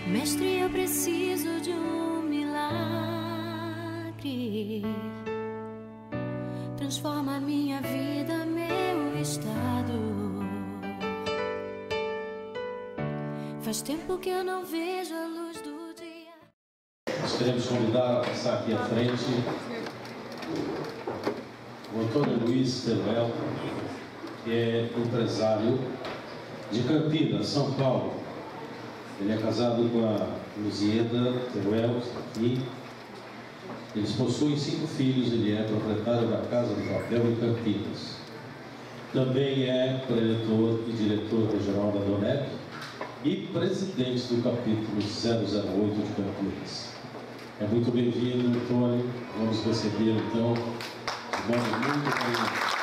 Mestre, eu preciso de um milagre. Transforma minha vida, meu estado. Faz tempo que eu não vejo a luz do dia. Nós queremos convidar a passar aqui à frente o Antônio Luiz Teruel, que é empresário de Campinas, São Paulo. Ele é casado com a Luzieda Teruel, aqui. Eles possuem 5 filhos, ele é proprietário da Casa do Papel em Campinas. Também é preletor e diretor regional da DONEP e presidente do capítulo 008 de Campinas. É muito bem-vindo, Antônio. Vamos receber então de modo muito bem.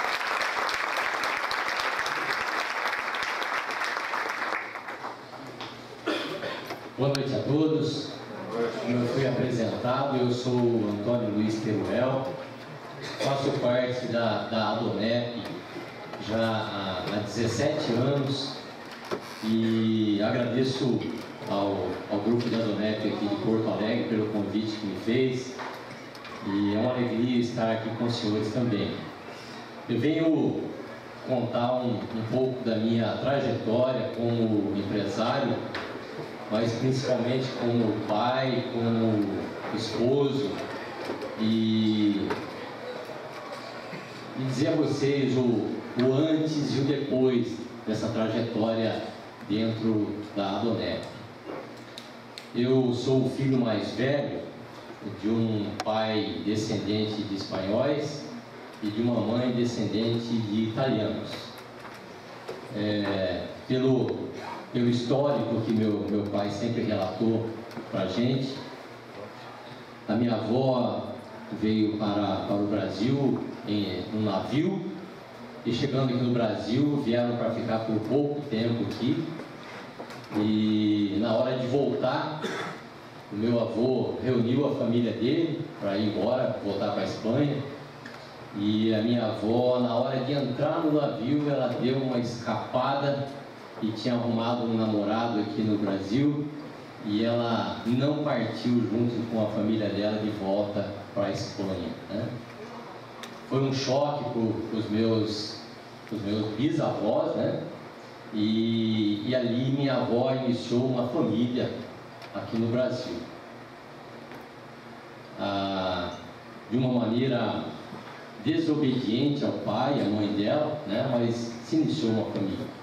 Boa noite a todos. Como eu fui apresentado, eu sou o Antônio Luiz Teruel, faço parte da ADONEP já há 17 anos e agradeço ao grupo da ADONEP aqui de Porto Alegre pelo convite que me fez, e é uma alegria estar aqui com os senhores também. Eu venho contar um pouco da minha trajetória como empresário, mas principalmente como pai, como esposo, e dizer a vocês o antes e o depois dessa trajetória dentro da ADONEP. Eu sou o filho mais velho de um pai descendente de espanhóis e de uma mãe descendente de italianos. Pelo histórico que meu pai sempre relatou para a gente, a minha avó veio para o Brasil em um navio, e chegando aqui no Brasil vieram para ficar por pouco tempo aqui, e na hora de voltar o meu avô reuniu a família dele para ir embora, voltar para a Espanha, e a minha avó, na hora de entrar no navio, ela deu uma escapada e tinha arrumado um namorado aqui no Brasil, e ela não partiu junto com a família dela de volta para a Espanha, né? Foi um choque para os meus bisavós, né? E ali minha avó iniciou uma família aqui no Brasil. De uma maneira desobediente ao pai e à mãe dela, né? Mas se iniciou uma família.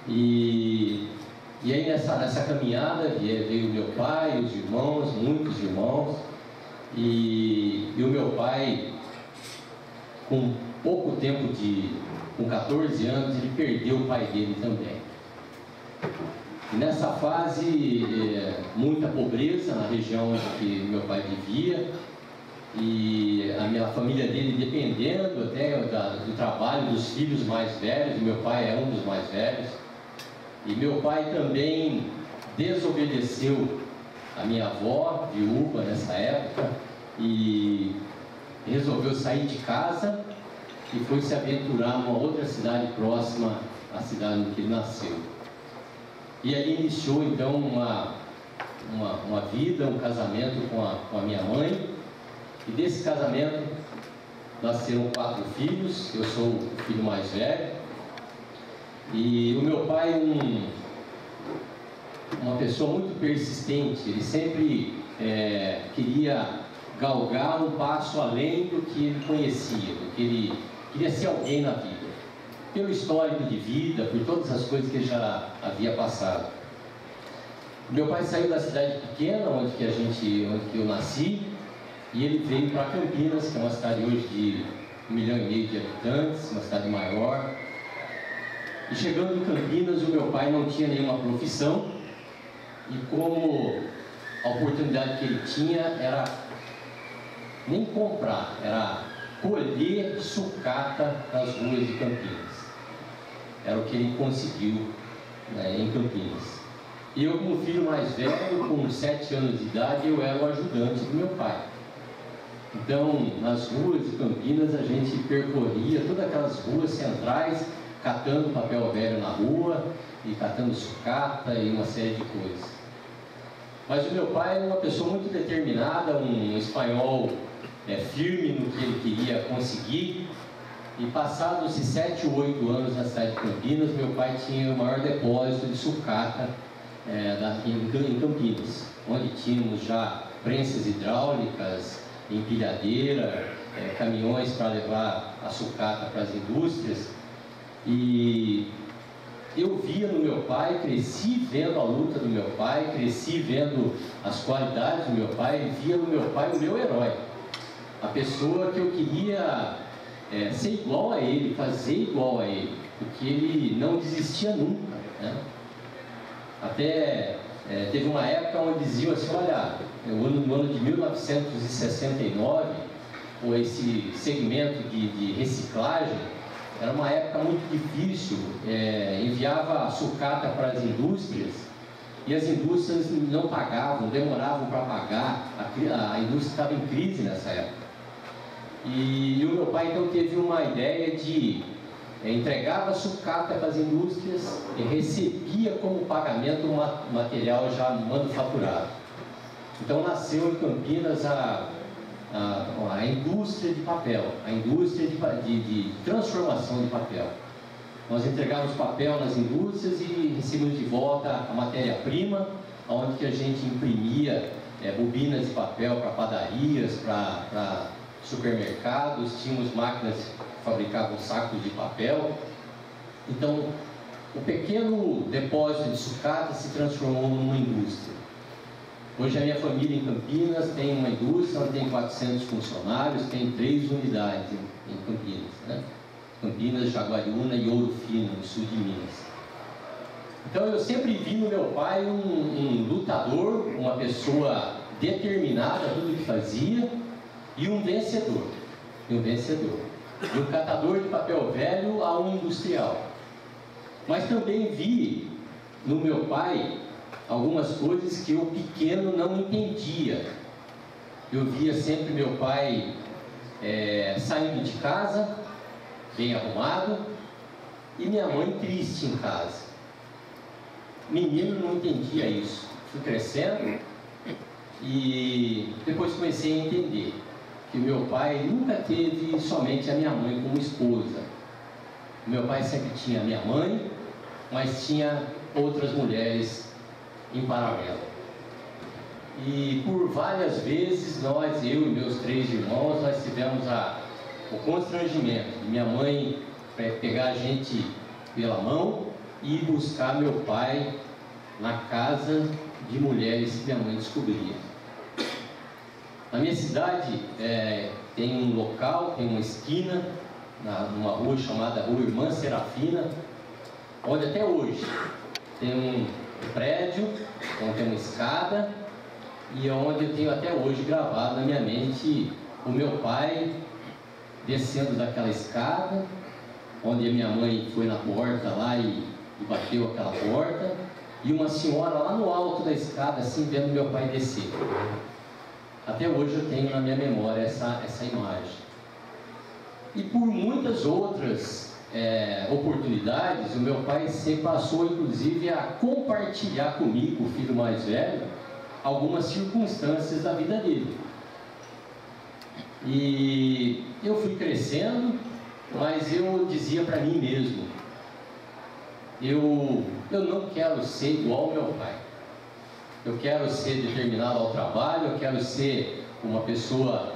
E aí nessa caminhada veio meu pai, os irmãos, muitos irmãos, e o meu pai, com pouco tempo, com 14 anos, ele perdeu o pai dele também. E nessa fase, muita pobreza na região que meu pai vivia, e a minha família dele dependendo até do trabalho dos filhos mais velhos, e meu pai é um dos mais velhos. E meu pai também desobedeceu a minha avó, viúva nessa época, e resolveu sair de casa e foi se aventurar numa outra cidade próxima à cidade em que ele nasceu. E ali iniciou então uma vida, um casamento com a minha mãe, e desse casamento nasceram 4 filhos, eu sou o filho mais velho. E o meu pai, uma pessoa muito persistente, ele sempre queria galgar um passo além do que ele conhecia, do que ele queria ser alguém na vida, pelo histórico de vida, por todas as coisas que ele já havia passado. Meu pai saiu da cidade pequena, onde eu nasci, e ele veio para Campinas, que é uma cidade hoje de 1,5 milhão de habitantes, uma cidade maior. E chegando em Campinas, o meu pai não tinha nenhuma profissão, e como a oportunidade que ele tinha era nem comprar, era colher sucata nas ruas de Campinas. Era o que ele conseguiu, né, em Campinas. E eu, como filho mais velho, com 7 anos de idade, eu era o ajudante do meu pai. Então, nas ruas de Campinas, a gente percorria todas aquelas ruas centrais, catando papel velho na rua, e catando sucata e uma série de coisas. Mas o meu pai era uma pessoa muito determinada, um espanhol firme no que ele queria conseguir. E passados 7 ou 8 anos na cidade de Campinas, meu pai tinha o maior depósito de sucata em Campinas, onde tínhamos já prensas hidráulicas, empilhadeira, caminhões para levar a sucata para as indústrias. E eu via no meu pai, cresci vendo a luta do meu pai, cresci vendo as qualidades do meu pai, via no meu pai o meu herói, a pessoa que eu queria ser igual a ele, fazer igual a ele, porque ele não desistia nunca, né? Até teve uma época onde diziam assim, olha, no ano de 1969, ou esse segmento de reciclagem, era uma época muito difícil, enviava sucata para as indústrias, e as indústrias não pagavam, demoravam para pagar, a indústria estava em crise nessa época. E o meu pai então teve uma ideia de entregava sucata para as indústrias e recebia como pagamento um material já manufaturado. Então nasceu em Campinas a indústria de papel, a indústria de transformação de papel. Nós entregávamos papel nas indústrias e recebíamos de volta a matéria-prima, onde que a gente imprimia bobinas de papel para padarias, para supermercados, tínhamos máquinas que fabricavam sacos de papel. Então, o pequeno depósito de sucata se transformou numa indústria. Hoje a minha família em Campinas tem uma indústria, tem 400 funcionários, tem 3 unidades em Campinas, né? Campinas, Jaguariúna e Ouro Fino, no sul de Minas. Então eu sempre vi no meu pai um lutador, uma pessoa determinada a tudo que fazia, e um vencedor, e um catador de papel velho a um industrial. Mas também vi no meu pai algumas coisas que eu pequeno não entendia. Eu via sempre meu pai saindo de casa, bem arrumado, e minha mãe triste em casa. Menino não entendia isso. Fui crescendo e depois comecei a entender que meu pai nunca teve somente a minha mãe como esposa. Meu pai sempre tinha a minha mãe, mas tinha outras mulheres em paralelo. E por várias vezes eu e meus 3 irmãos, nós tivemos o constrangimento de minha mãe pegar a gente pela mão e ir buscar meu pai na casa de mulheres que minha mãe descobria. Na minha cidade tem um local, tem uma esquina, numa rua chamada Rua Irmã Serafina, onde até hoje tem um prédio, onde tem uma escada, e onde eu tenho até hoje gravado na minha mente o meu pai descendo daquela escada, onde a minha mãe foi na porta lá e bateu aquela porta, e uma senhora lá no alto da escada, assim, vendo meu pai descer. Até hoje eu tenho na minha memória essa imagem. E por muitas outras oportunidades, o meu pai sempre passou, inclusive, a compartilhar comigo, o filho mais velho, algumas circunstâncias da vida dele. E eu fui crescendo, mas eu dizia para mim mesmo, eu não quero ser igual ao meu pai. Eu quero ser determinado ao trabalho, eu quero ser uma pessoa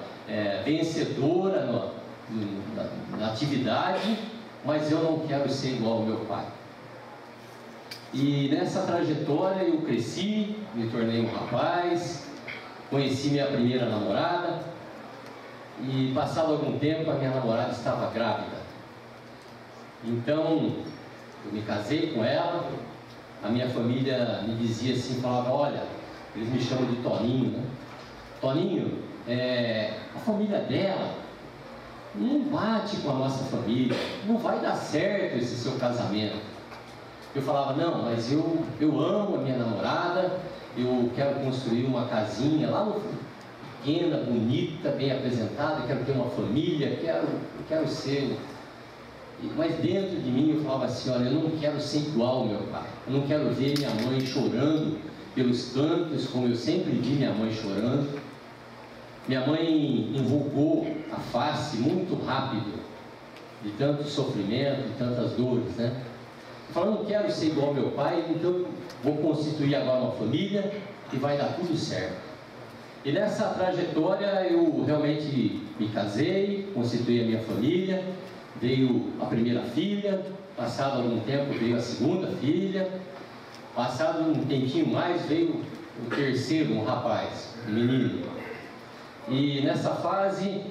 vencedora na atividade, mas eu não quero ser igual ao meu pai. E nessa trajetória eu cresci, me tornei um rapaz, conheci minha primeira namorada, e passado algum tempo a minha namorada estava grávida. Então eu me casei com ela. A minha família me dizia assim, falava, olha, eles me chamam de Toninho, né? Toninho, a família dela não bate com a nossa família, não vai dar certo esse seu casamento. Eu falava, não, mas eu amo a minha namorada, eu quero construir uma casinha lá no pequena, bonita, bem apresentada, quero ter uma família, quero ser... Mas dentro de mim eu falava assim, olha, eu não quero ser igual ao meu pai, eu não quero ver minha mãe chorando pelos cantos, como eu sempre vi minha mãe chorando. Minha mãe invulgou a face muito rápido, de tanto sofrimento, de tantas dores, né? Falando, não quero ser igual ao meu pai, então vou constituir agora uma família e vai dar tudo certo. E nessa trajetória eu realmente me casei, constituí a minha família, veio a primeira filha, passado algum tempo veio a segunda filha, passado um tempinho mais veio o terceiro, um rapaz, um menino. E nessa fase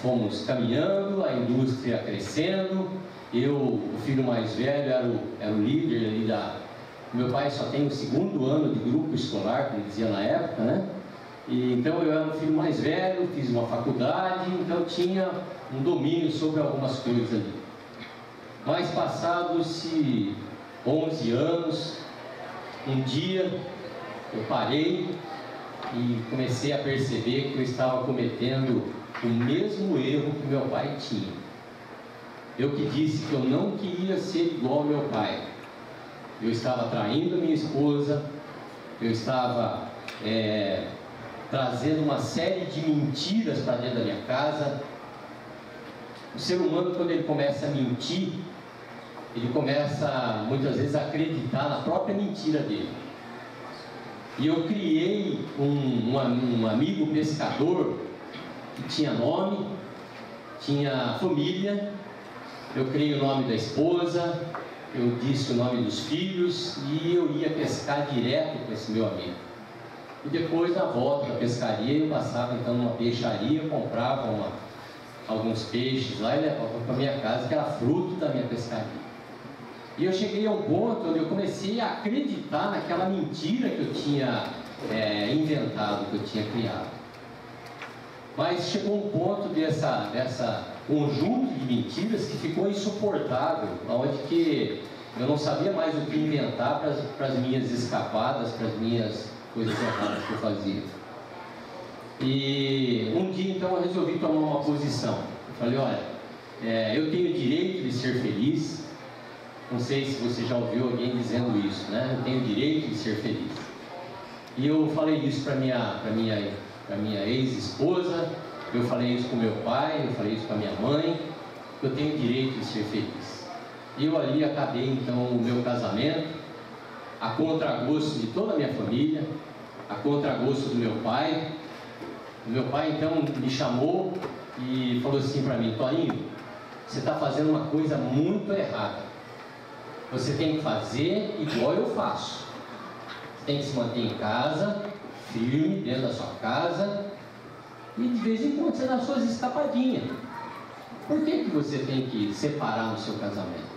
fomos caminhando, a indústria crescendo, eu, o filho mais velho, era o líder ali meu pai só tem o 2º ano de grupo escolar, como dizia na época, né? E, então eu era o filho mais velho, fiz uma faculdade, então tinha um domínio sobre algumas coisas ali. Mas passados-se 11 anos, um dia eu parei e comecei a perceber que eu estava cometendo o mesmo erro que meu pai tinha. Eu que disse que eu não queria ser igual ao meu pai. Eu estava traindo a minha esposa, eu estava trazendo uma série de mentiras para dentro da minha casa. O ser humano, quando ele começa a mentir, ele começa muitas vezes a acreditar na própria mentira dele. E eu criei um amigo pescador que tinha nome, tinha família. Eu criei o nome da esposa, eu disse o nome dos filhos e eu ia pescar direto com esse meu amigo. E depois, na volta da pescaria, eu passava então numa peixaria, comprava alguns peixes lá e levava para minha casa, que era fruto da minha pescaria. E eu cheguei ao ponto onde eu comecei a acreditar naquela mentira que eu tinha inventado, que eu tinha criado. Mas chegou um ponto dessa conjunto de mentiras que ficou insuportável, onde que eu não sabia mais o que inventar para as minhas escapadas, para as minhas coisas erradas que eu fazia. E um dia então eu resolvi tomar uma posição. Eu falei, olha, eu tenho o direito de ser feliz. Não sei se você já ouviu alguém dizendo isso, né? Eu tenho o direito de ser feliz. E eu falei isso para minha ex-esposa, eu falei isso com meu pai, eu falei isso com a minha mãe, eu tenho o direito de ser feliz. E eu ali acabei então o meu casamento, a contragosto de toda a minha família, a contragosto do meu pai. O meu pai então me chamou e falou assim para mim, Toninho, você está fazendo uma coisa muito errada. Você tem que fazer igual eu faço. Você tem que se manter em casa, firme, dentro da sua casa, e de vez em quando você dá suas escapadinhas. Por que você tem que separar no seu casamento?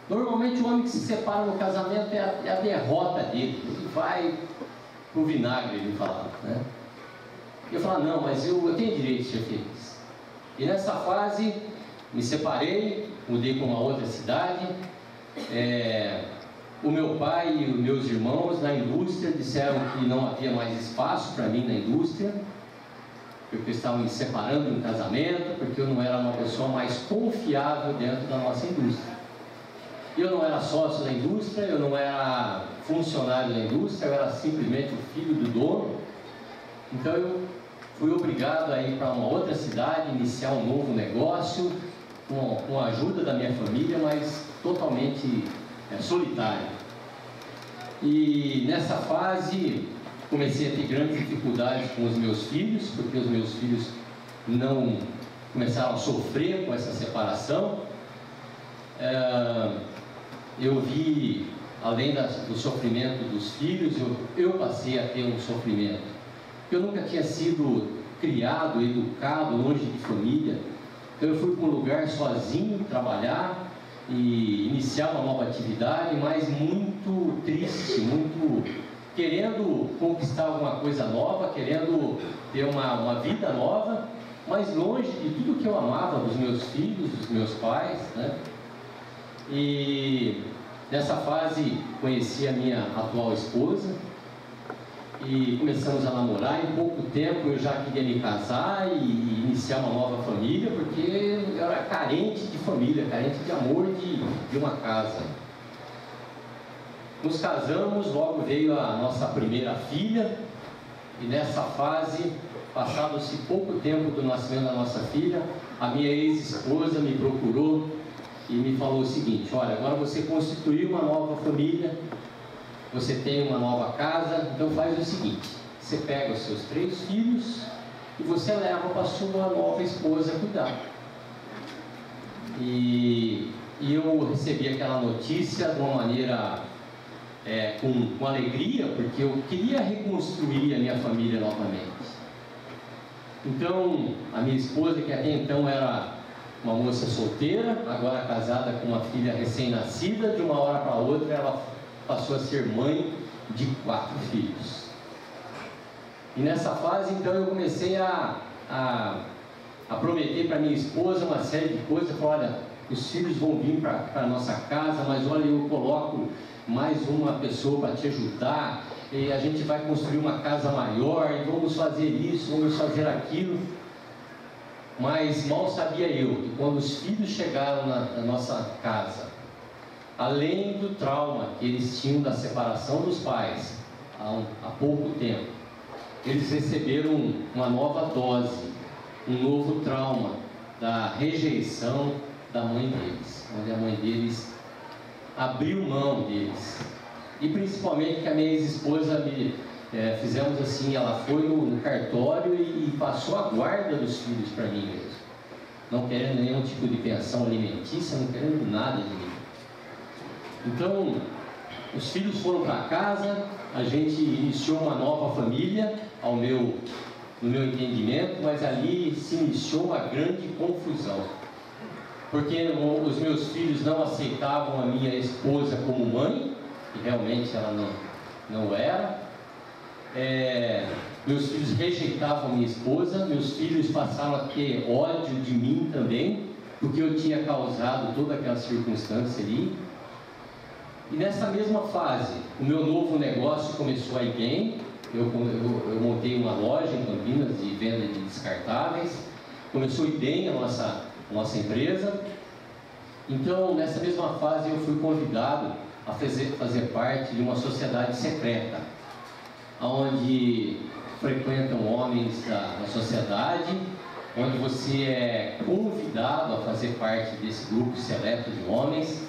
Normalmente o homem que se separa no casamento é a derrota dele. Ele vai pro vinagre, ele falava, né? Eu falava, não, mas eu tenho direito de ser feliz. E nessa fase, me separei, mudei para uma outra cidade. O meu pai e os meus irmãos na indústria disseram que não havia mais espaço para mim na indústria, porque estavam me separando no casamento, porque eu não era uma pessoa mais confiável dentro da nossa indústria. Eu não era sócio da indústria, eu não era funcionário da indústria, eu era simplesmente o filho do dono. Então eu fui obrigado a ir para uma outra cidade, iniciar um novo negócio, com a ajuda da minha família, mas totalmente solitário. E nessa fase comecei a ter grandes dificuldades com os meus filhos, porque os meus filhos não começaram a sofrer com essa separação. Eu vi, além do sofrimento dos filhos, eu passei a ter um sofrimento. Eu nunca tinha sido criado, educado longe de família. Então eu fui para um lugar sozinho trabalhar e iniciar uma nova atividade, mas muito triste, muito querendo conquistar alguma coisa nova, querendo ter uma vida nova, mas longe de tudo que eu amava dos meus filhos, dos meus pais, né? E nessa fase conheci a minha atual esposa e começamos a namorar. Em pouco tempo eu já queria me casar e iniciar uma nova família, porque eu era carente de família, carente de amor de uma casa. nos casamos, logo veio a nossa primeira filha, e nessa fase, passado-se pouco tempo do nascimento da nossa filha, a minha ex-esposa me procurou e me falou o seguinte: olha, agora você constituiu uma nova família, você tem uma nova casa, então faz o seguinte, você pega os seus 3 filhos e você leva para a sua nova esposa cuidar. E eu recebi aquela notícia de uma maneira com alegria, porque eu queria reconstruir a minha família novamente. Então, a minha esposa, que até então era uma moça solteira, agora casada com uma filha recém-nascida, de uma hora para outra ela passou a ser mãe de 4 filhos. E nessa fase, então, eu comecei a prometer para minha esposa uma série de coisas. Eu falei: olha, os filhos vão vir para a nossa casa, mas olha, eu coloco mais uma pessoa para te ajudar, e a gente vai construir uma casa maior, e vamos fazer isso, vamos fazer aquilo. Mas mal sabia eu que quando os filhos chegaram na nossa casa, além do trauma que eles tinham da separação dos pais há pouco tempo, eles receberam uma nova dose, um novo trauma da rejeição da mãe deles, onde a mãe deles abriu mão deles. E principalmente que a minha ex-esposa fizemos assim, ela foi no cartório e passou a guarda dos filhos para mim mesmo, não querendo nenhum tipo de pensão alimentícia, não querendo nada de mim. Então, os filhos foram para casa, a gente iniciou uma nova família, no meu entendimento, mas ali se iniciou uma grande confusão, porque os meus filhos não aceitavam a minha esposa como mãe, e realmente ela não era. Meus filhos rejeitavam a minha esposa, meus filhos passaram a ter ódio de mim também, porque eu tinha causado toda aquela circunstância ali. E nessa mesma fase, o meu novo negócio começou a ir bem. Eu montei uma loja em Campinas de venda de descartáveis, começou a ir bem a nossa empresa. Então, nessa mesma fase, eu fui convidado a fazer parte de uma sociedade secreta, onde frequentam homens da sociedade, onde você é convidado a fazer parte desse grupo seleto de homens,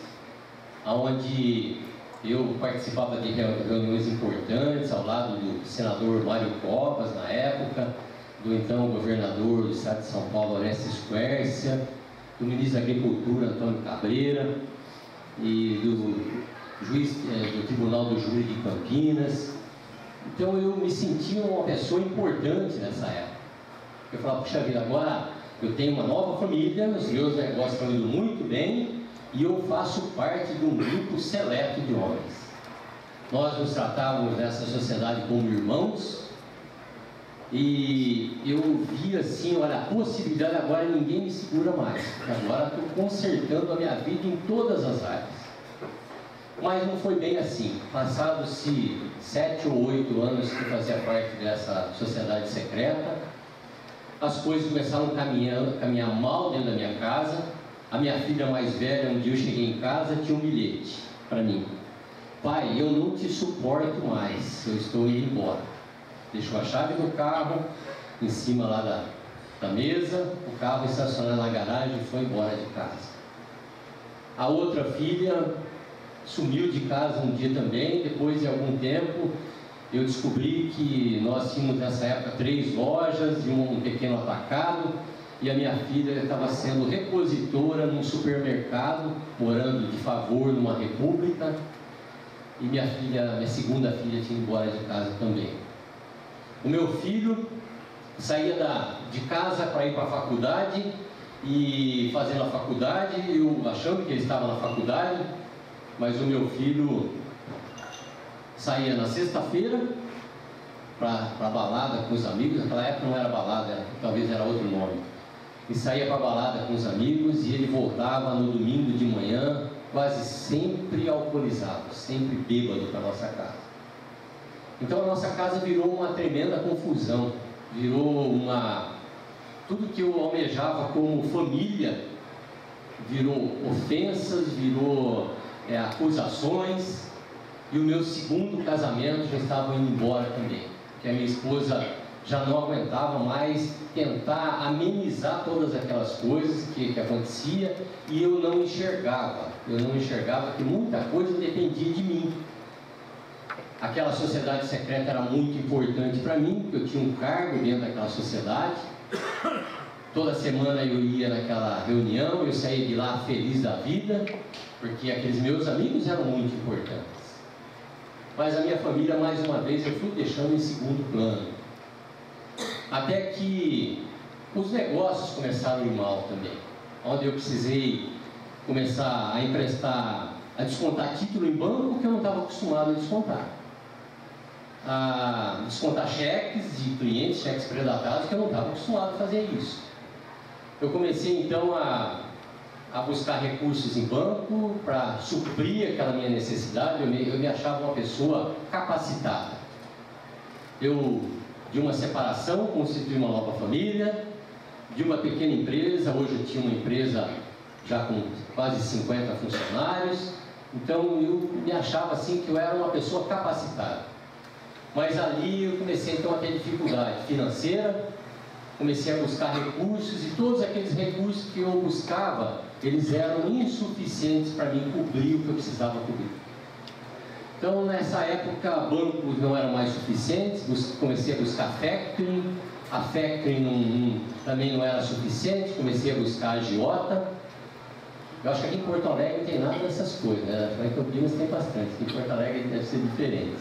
onde eu participava de reuniões importantes ao lado do senador Mário Covas, na época, do então governador do estado de São Paulo, Orestes Quércia, do ministro da Agricultura, Antônio Cabreira, e do juiz do Tribunal do Júri de Campinas. Então eu me sentia uma pessoa importante nessa época. Eu falava: puxa vida, agora eu tenho uma nova família, os meus negócios estão indo muito bem, e eu faço parte de um grupo seleto de homens. Nós nos tratávamos nessa sociedade como irmãos, e eu vi assim, olha, a possibilidade agora, ninguém me segura mais, porque agora estou consertando a minha vida em todas as áreas. Mas não foi bem assim. Passados-se 7 ou 8 anos que fazia parte dessa sociedade secreta, as coisas começaram a caminhar mal dentro da minha casa. A minha filha mais velha, um dia eu cheguei em casa, tinha um bilhete para mim: pai, eu não te suporto mais, eu estou indo embora. Deixou a chave do carro em cima lá da mesa, o carro estacionado na garagem e foi embora de casa. A outra filha sumiu de casa um dia também. Depois de algum tempo eu descobri que nós tínhamos nessa época 3 lojas e um pequeno atacado, e a minha filha estava sendo repositora num supermercado, morando de favor numa república, e minha segunda filha tinha ido embora de casa também. O meu filho saía de casa para ir para a faculdade, e fazendo a faculdade, eu achando que ele estava na faculdade, mas o meu filho saía na sexta-feira para a balada com os amigos. Naquela época não era balada, talvez era outro nome. E saía para a balada com os amigos, e ele voltava no domingo de manhã, quase sempre alcoolizado, sempre bêbado, para a nossa casa. Então a nossa casa virou uma tremenda confusão, virou tudo que eu almejava como família, virou ofensas, virou acusações. e o meu segundo casamento já estava indo embora também, porque a minha esposa já não aguentava mais tentar amenizar todas aquelas coisas que acontecia, e eu não enxergava que muita coisa dependia de mim. Aquela sociedade secreta era muito importante para mim, porque eu tinha um cargo dentro daquela sociedade. Toda semana eu ia naquela reunião, eu saía de lá feliz da vida, porque aqueles meus amigos eram muito importantes. Mas a minha família, mais uma vez, eu fui deixando em segundo plano. Até que os negócios começaram a ir mal também, onde eu precisei começar a emprestar, a descontar título em banco que eu não estava acostumado a descontar. A descontar cheques de clientes, cheques pré-datados, que eu não estava acostumado a fazer isso. Eu comecei então a buscar recursos em banco para suprir aquela minha necessidade. Eu me achava uma pessoa capacitada. Eu, de uma separação, constituí uma nova família, de uma pequena empresa, hoje eu tinha uma empresa já com quase 50 funcionários, então eu me achava assim que eu era uma pessoa capacitada. Mas ali eu comecei então a ter dificuldade financeira, comecei a buscar recursos, e todos aqueles recursos que eu buscava, eles eram insuficientes para mim cobrir o que eu precisava cobrir. Então, nessa época, bancos não eram mais suficientes, comecei a buscar factoring, a factoring também não era suficiente, comecei a buscar agiota. Eu acho que aqui em Porto Alegre não tem nada dessas coisas, né? Em Campinas tem bastante, aqui em Porto Alegre deve ser diferente.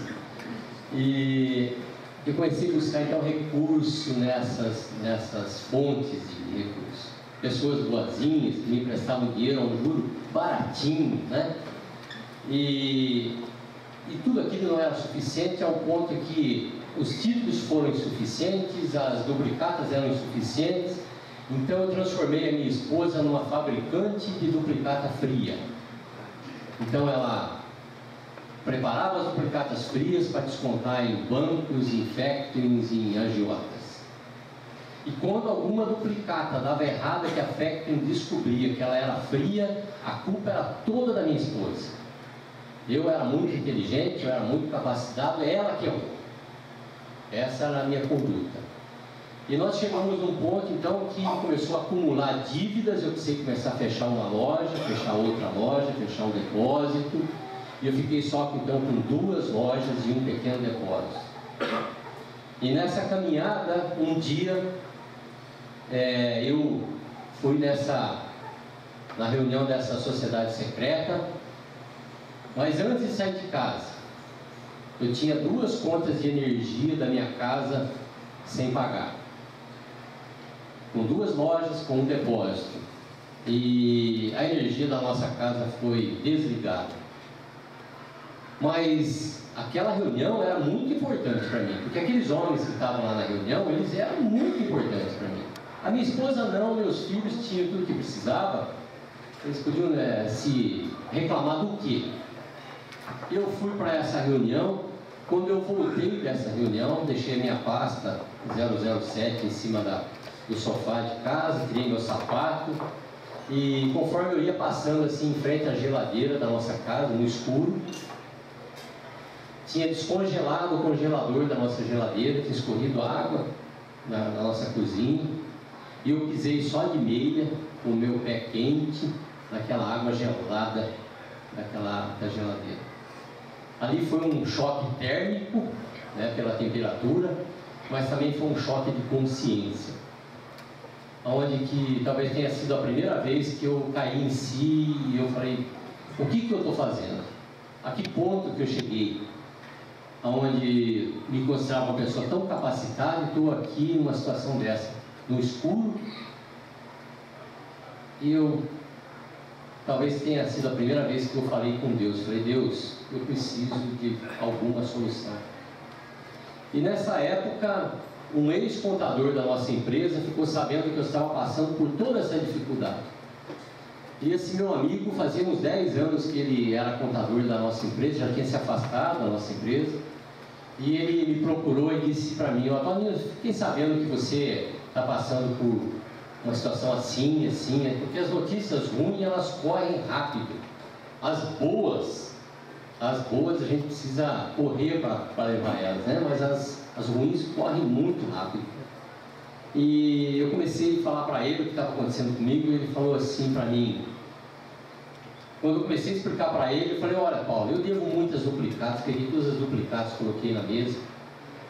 E eu comecei a buscar então recurso nessas fontes de recursos. Pessoas boazinhas que me emprestavam dinheiro a um juro baratinho, né? E tudo aquilo não era suficiente, ao ponto que os títulos foram insuficientes, as duplicatas eram insuficientes. Então eu transformei a minha esposa numa fabricante de duplicata fria. Então ela preparava as duplicatas frias para descontar em bancos, em factorings e em agiotas. E quando alguma duplicata dava errada, que a factoring descobria que ela era fria, a culpa era toda da minha esposa. Eu era muito inteligente, eu era muito capacitado, ela que errou. Essa era a minha conduta. E nós chegamos num ponto então que começou a acumular dívidas. Eu precisei começar a fechar uma loja, fechar outra loja, fechar um depósito. E eu fiquei só então com 2 lojas e um pequeno depósito. E nessa caminhada, um dia, eu fui na reunião dessa sociedade secreta. Mas antes de sair de casa, eu tinha 2 contas de energia da minha casa sem pagar, com 2 lojas, com um depósito, e a energia da nossa casa foi desligada. Mas aquela reunião era muito importante para mim, porque aqueles homens que estavam lá na reunião, eles eram muito importantes para mim. A minha esposa não, meus filhos tinham tudo que precisava, eles podiam se reclamar do quê? Eu fui para essa reunião. Quando eu voltei dessa reunião, deixei a minha pasta 007 em cima do sofá de casa, tirei meu sapato, e conforme eu ia passando assim em frente à geladeira da nossa casa, no escuro, tinha descongelado o congelador da nossa geladeira, tinha escorrido água na nossa cozinha, e eu pisei só de meia, com o meu pé quente, naquela água gelada da geladeira. Ali foi um choque térmico, né, pela temperatura, mas também foi um choque de consciência, onde que talvez tenha sido a primeira vez que eu caí em si e eu falei: o que eu estou fazendo? A que ponto que eu cheguei? Onde me considerava uma pessoa tão capacitada e estou aqui numa situação dessa, no escuro. E talvez tenha sido a primeira vez que eu falei com Deus. Falei: Deus, eu preciso de alguma solução. E nessa época, um ex-contador da nossa empresa ficou sabendo que eu estava passando por toda essa dificuldade. E esse meu amigo, fazia uns 10 anos que ele era contador da nossa empresa, já tinha se afastado da nossa empresa. E ele me procurou e disse para mim: Antônio, eu fiquei sabendo que você está passando por uma situação assim, porque as notícias ruins, elas correm rápido. As boas, as boas a gente precisa correr para levar elas, né? Mas as ruins correm muito rápido. E eu comecei a falar para ele o que estava acontecendo comigo, e ele falou assim para mim. Quando eu comecei a explicar para ele, eu falei: olha, Paulo, eu devo muitas duplicatas, peguei todas as duplicatas, coloquei na mesa.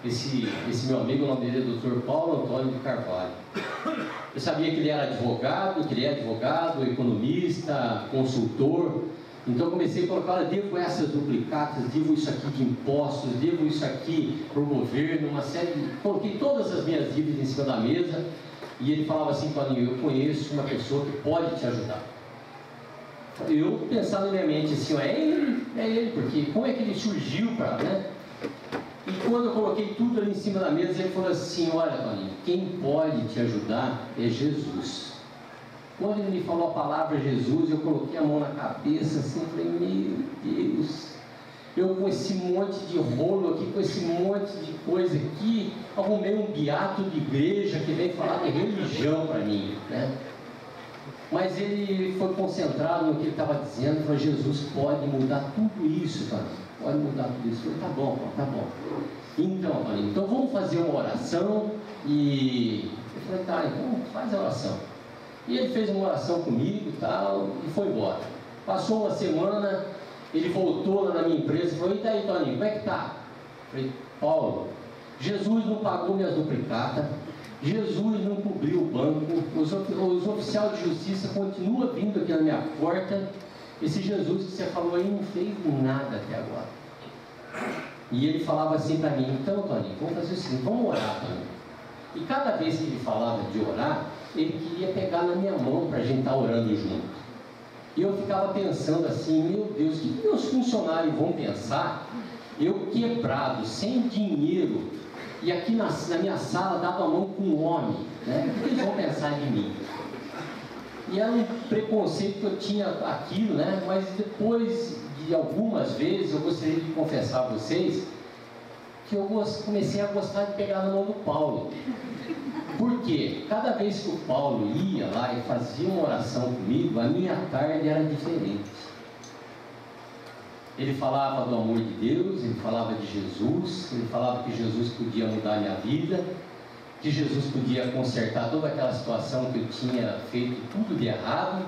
Esse meu amigo, o nome dele é Dr. Paulo Antônio de Carvalho. Eu sabia que ele era advogado, que ele é advogado, economista, consultor. Então eu comecei a colocar: olha, devo essas duplicatas, devo isso aqui de impostos, devo isso aqui para o governo, uma série de... Coloquei todas as minhas dívidas em cima da mesa. E ele falava assim: Paulinho, eu conheço uma pessoa que pode te ajudar. Eu pensava na minha mente assim: é ele, porque como é que ele surgiu para, né? E quando eu coloquei tudo ali em cima da mesa, ele falou assim: olha, Paulinho, quem pode te ajudar é Jesus. Quando ele me falou a palavra Jesus, eu coloquei a mão na cabeça assim, falei: meu Deus, eu com esse monte de rolo aqui, com esse monte de coisa aqui, arrumei um beato de igreja que vem falar de religião para mim, né? Mas ele foi concentrado no que ele estava dizendo, falou: Jesus pode mudar tudo isso, cara. Pode mudar tudo isso. Eu falei: tá bom, tá bom. Então vamos fazer uma oração. E eu falei: tá, então faz a oração. E ele fez uma oração comigo e tal, e foi embora. Passou uma semana, ele voltou lá na minha empresa e falou: e daí, Toninho, como é que tá? Eu falei: Paulo, Jesus não pagou minhas duplicatas, Jesus não cobriu o banco, os oficiais de justiça continuam vindo aqui na minha porta. Esse Jesus que você falou aí não fez nada até agora. E ele falava assim para mim: então, Toninho, vamos fazer o seguinte, vamos orar, Toninho. E cada vez que ele falava de orar, ele queria pegar na minha mão para a gente estar orando junto. E eu ficava pensando assim: meu Deus, o que meus funcionários vão pensar? Eu quebrado, sem dinheiro, e aqui na minha sala dava a mão com um homem, né? O que eles vão pensar de mim? E era um preconceito que eu tinha aquilo, né? Mas depois de algumas vezes, eu gostaria de confessar a vocês que eu comecei a gostar de pegar na mão do Paulo. Por quê? Cada vez que o Paulo ia lá e fazia uma oração comigo, a minha tarde era diferente. Ele falava do amor de Deus, ele falava de Jesus, ele falava que Jesus podia mudar a minha vida, que Jesus podia consertar toda aquela situação que eu tinha feito tudo de errado,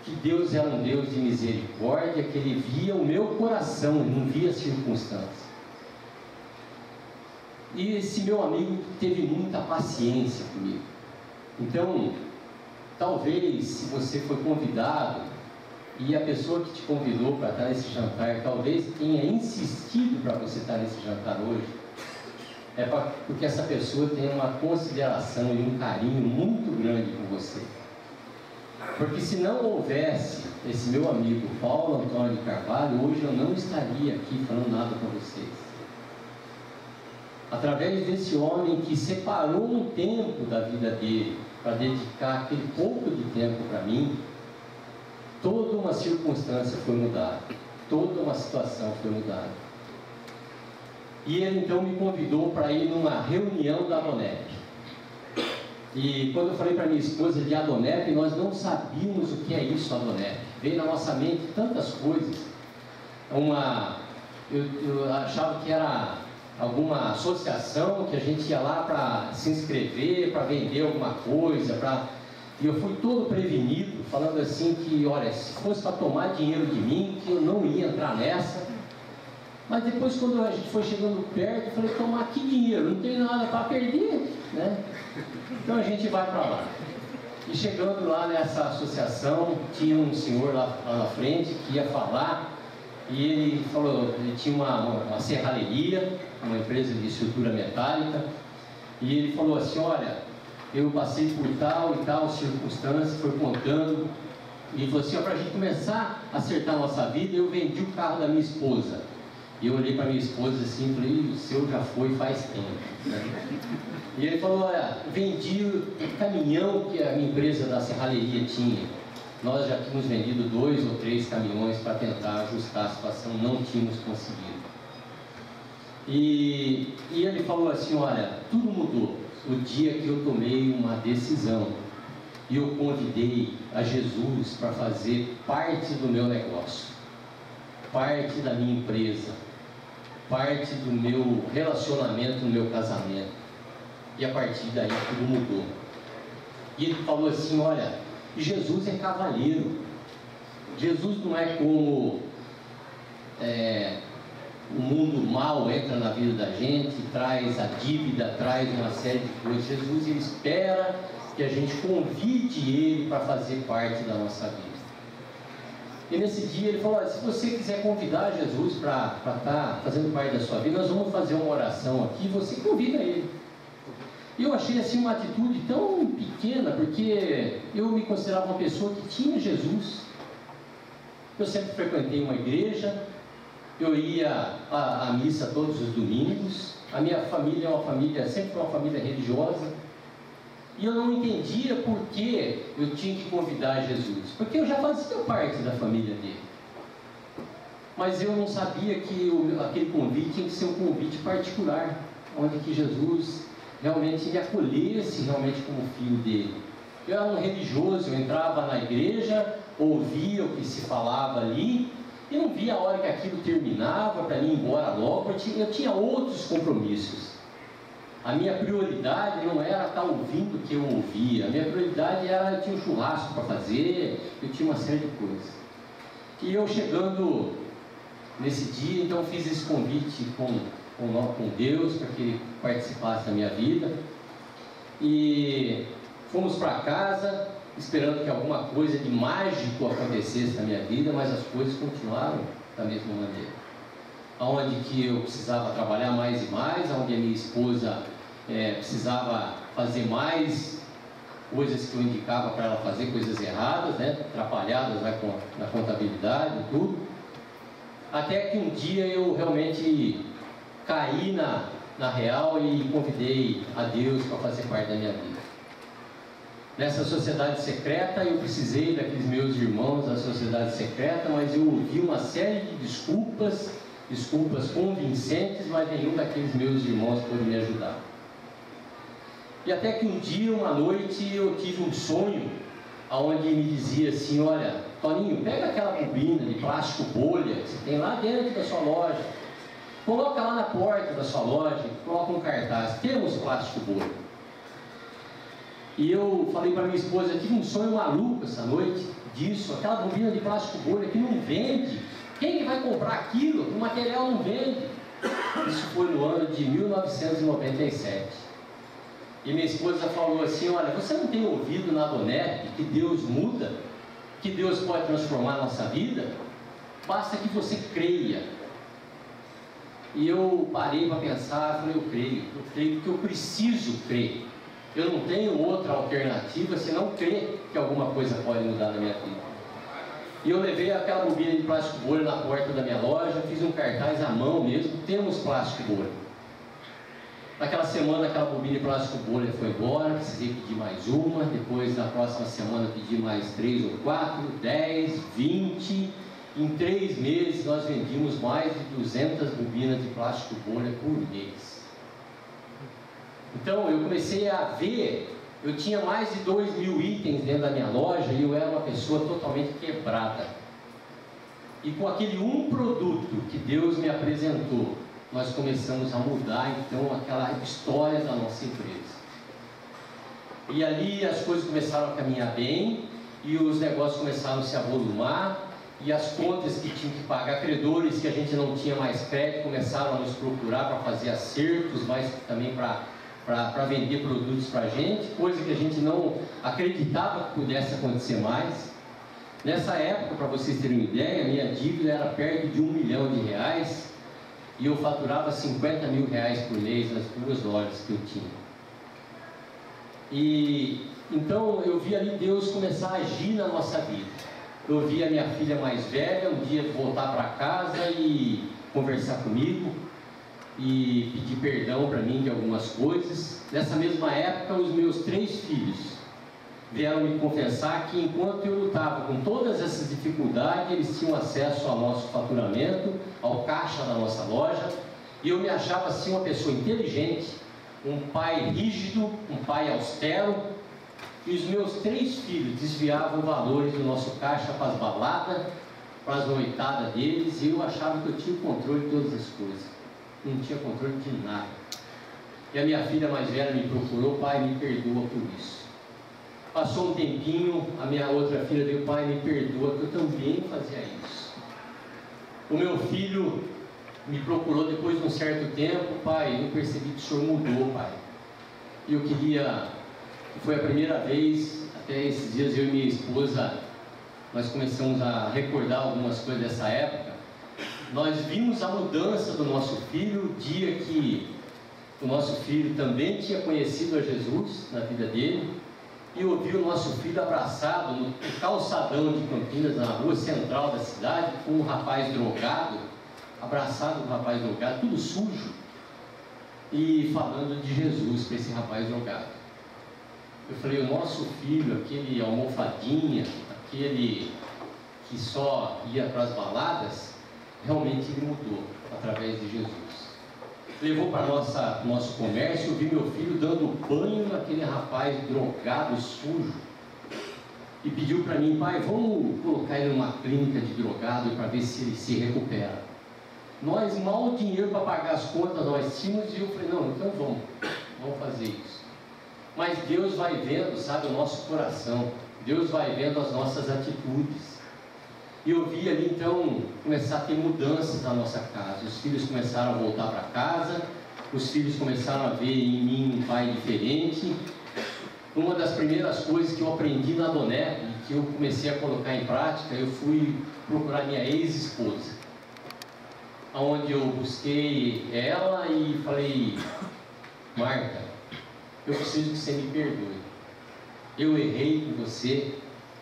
que Deus era um Deus de misericórdia, que Ele via o meu coração, Ele não via as circunstâncias. E esse meu amigo teve muita paciência comigo. Então, talvez, se você foi convidado, e a pessoa que te convidou para estar nesse jantar, talvez tenha insistido para você estar nesse jantar hoje, porque essa pessoa tem uma consideração e um carinho muito grande com você. Porque se não houvesse esse meu amigo Paulo Antônio de Carvalho, hoje eu não estaria aqui falando nada para vocês. Através desse homem que separou um tempo da vida dele para dedicar aquele pouco de tempo para mim, toda uma circunstância foi mudada, toda uma situação foi mudada. E ele então me convidou para ir numa reunião da Adonep. E quando eu falei para minha esposa de Adonep, nós não sabíamos o que é isso, Adonep. Veio na nossa mente tantas coisas. Eu achava que era alguma associação que a gente ia lá para se inscrever, para vender alguma coisa, e eu fui todo prevenido, falando assim que, olha, se fosse para tomar dinheiro de mim, que eu não ia entrar nessa. Mas depois, quando a gente foi chegando perto, eu falei: tomar que dinheiro? Não tem nada para perder, né? Então a gente vai para lá. E chegando lá nessa associação, tinha um senhor lá na frente que ia falar, e ele falou, ele tinha uma serralheria, uma empresa de estrutura metálica, e ele falou assim: olha, eu passei por tal e tal circunstância, foi contando, e falou assim: para a gente começar a acertar a nossa vida, eu vendi o carro da minha esposa. E eu olhei para minha esposa assim e falei: o seu já foi faz tempo, né? E ele falou: olha, vendi o caminhão que a minha empresa da serralheria tinha. Nós já tínhamos vendido 2 ou 3 caminhões para tentar ajustar a situação, não tínhamos conseguido. E ele falou assim: olha, tudo mudou o dia que eu tomei uma decisão e eu convidei a Jesus para fazer parte do meu negócio. parte da minha empresa, parte do meu relacionamento, no meu casamento. E a partir daí tudo mudou. E ele falou assim: olha, Jesus é cavalheiro. Jesus não é como o mundo mal entra na vida da gente, traz a dívida, traz uma série de coisas. Jesus, ele espera que a gente convide ele para fazer parte da nossa vida. E nesse dia ele falou: olha, se você quiser convidar Jesus para estar fazendo parte da sua vida, nós vamos fazer uma oração aqui, você convida ele. E eu achei assim uma atitude tão pequena, porque eu me considerava uma pessoa que tinha Jesus. Eu sempre frequentei uma igreja, eu ia à missa todos os domingos, a minha família sempre foi uma família religiosa, e eu não entendia por que eu tinha que convidar Jesus, porque eu já fazia parte da família dele. Mas eu não sabia que aquele convite tinha que ser um convite particular, onde que Jesus realmente me acolhesse realmente como filho dele. Eu era um religioso, eu entrava na igreja, ouvia o que se falava ali, e não via a hora que aquilo terminava para ir embora logo, porque eu tinha outros compromissos. A minha prioridade não era estar ouvindo o que eu ouvia, a minha prioridade era, eu tinha um churrasco para fazer, eu tinha uma série de coisas. E eu chegando nesse dia, então fiz esse convite com Deus, para que ele participasse da minha vida, e fomos para casa, esperando que alguma coisa de mágico acontecesse na minha vida, mas as coisas continuaram da mesma maneira. Onde que eu precisava trabalhar mais e mais, onde a minha esposa precisava fazer mais coisas que eu indicava para ela fazer, coisas erradas, atrapalhadas na contabilidade e tudo, até que um dia eu realmente caí na real e convidei a Deus para fazer parte da minha vida. Nessa sociedade secreta, eu precisei daqueles meus irmãos da sociedade secreta, mas eu ouvi uma série de desculpas convincentes, mas nenhum daqueles meus irmãos pôde me ajudar. E até que um dia, uma noite, eu tive um sonho, onde me dizia assim: olha, Toninho, pega aquela bobina de plástico bolha que você tem lá dentro da sua loja, coloca lá na porta da sua loja, coloca um cartaz: temos plástico bolha. E eu falei para minha esposa: eu tive um sonho maluco essa noite disso, aquela bobina de plástico bolha que não vende. Quem que vai comprar aquilo? O material não vende. Isso foi no ano de 1997. E minha esposa falou assim: olha, você não tem ouvido na Donep que Deus muda? Que Deus pode transformar a nossa vida? Basta que você creia. E eu parei para pensar, falei: eu creio porque eu preciso crer. Eu não tenho outra alternativa senão crer que alguma coisa pode mudar na minha vida. E eu levei aquela bobina de plástico bolha na porta da minha loja, fiz um cartaz à mão mesmo: temos plástico bolha. Naquela semana, aquela bobina de plástico bolha foi embora, precisei pedir mais uma. Depois, na próxima semana, pedi mais 3 ou 4, 10, 20. Em 3 meses, nós vendimos mais de 200 bobinas de plástico bolha por mês. Então, eu comecei a ver, eu tinha mais de 2.000 itens dentro da minha loja e eu era uma pessoa totalmente quebrada. E com aquele um produto que Deus me apresentou, nós começamos a mudar então aquela história da nossa empresa. E ali as coisas começaram a caminhar bem, e os negócios começaram a se avolumar, e as contas que tinham que pagar, credores que a gente não tinha mais crédito, começaram a nos procurar para fazer acertos, mas também para vender produtos para a gente, coisa que a gente não acreditava que pudesse acontecer mais. Nessa época, para vocês terem uma ideia, minha dívida era perto de R$1 milhão, e eu faturava R$50 mil por mês nas 2 lojas que eu tinha. E então eu vi ali Deus começar a agir na nossa vida. Eu vi a minha filha mais velha um dia voltar para casa e conversar comigo e pedir perdão para mim de algumas coisas. Nessa mesma época, os meus 3 filhos vieram me confessar que enquanto eu lutava com todas essas dificuldades, eles tinham acesso ao nosso faturamento, ao caixa da nossa loja, e eu me achava assim uma pessoa inteligente, um pai rígido, um pai austero, e os meus 3 filhos desviavam valores do nosso caixa para as baladas, para as noitadas deles, e eu achava que eu tinha controle de todas as coisas. Não tinha controle de nada. E a minha filha mais velha me procurou: pai, me perdoa por isso. Passou um tempinho, a minha outra filha veio: pai, me perdoa, que eu também fazia isso. O meu filho me procurou depois de um certo tempo: pai, eu percebi que o senhor mudou, pai. E eu queria, foi a primeira vez, até esses dias eu e minha esposa, nós começamos a recordar algumas coisas dessa época. Nós vimos a mudança do nosso filho, o dia que o nosso filho também tinha conhecido a Jesus na vida dele, e ouviu o nosso filho abraçado no calçadão de Campinas, na rua central da cidade, com um rapaz drogado, abraçado com um rapaz drogado, tudo sujo, e falando de Jesus para esse rapaz drogado. Eu falei: o nosso filho, aquele almofadinha, aquele que só ia para as baladas, realmente ele mudou através de Jesus. Levou para nosso comércio. Eu vi meu filho dando banho naquele rapaz drogado, sujo, e pediu para mim: pai, vamos colocar ele numa clínica de drogado para ver se ele se recupera. Nós mal dinheiro para pagar as contas nós tínhamos, e eu falei: não, então vamos fazer isso. Mas Deus vai vendo, sabe, o nosso coração. Deus vai vendo as nossas atitudes. E eu vi ali então começar a ter mudanças na nossa casa. Os filhos começaram a voltar para casa, os filhos começaram a ver em mim um pai diferente. Uma das primeiras coisas que eu aprendi na Donep, e que eu comecei a colocar em prática, eu fui procurar minha ex-esposa, onde eu busquei ela e falei: Marta, eu preciso que você me perdoe. Eu errei com você,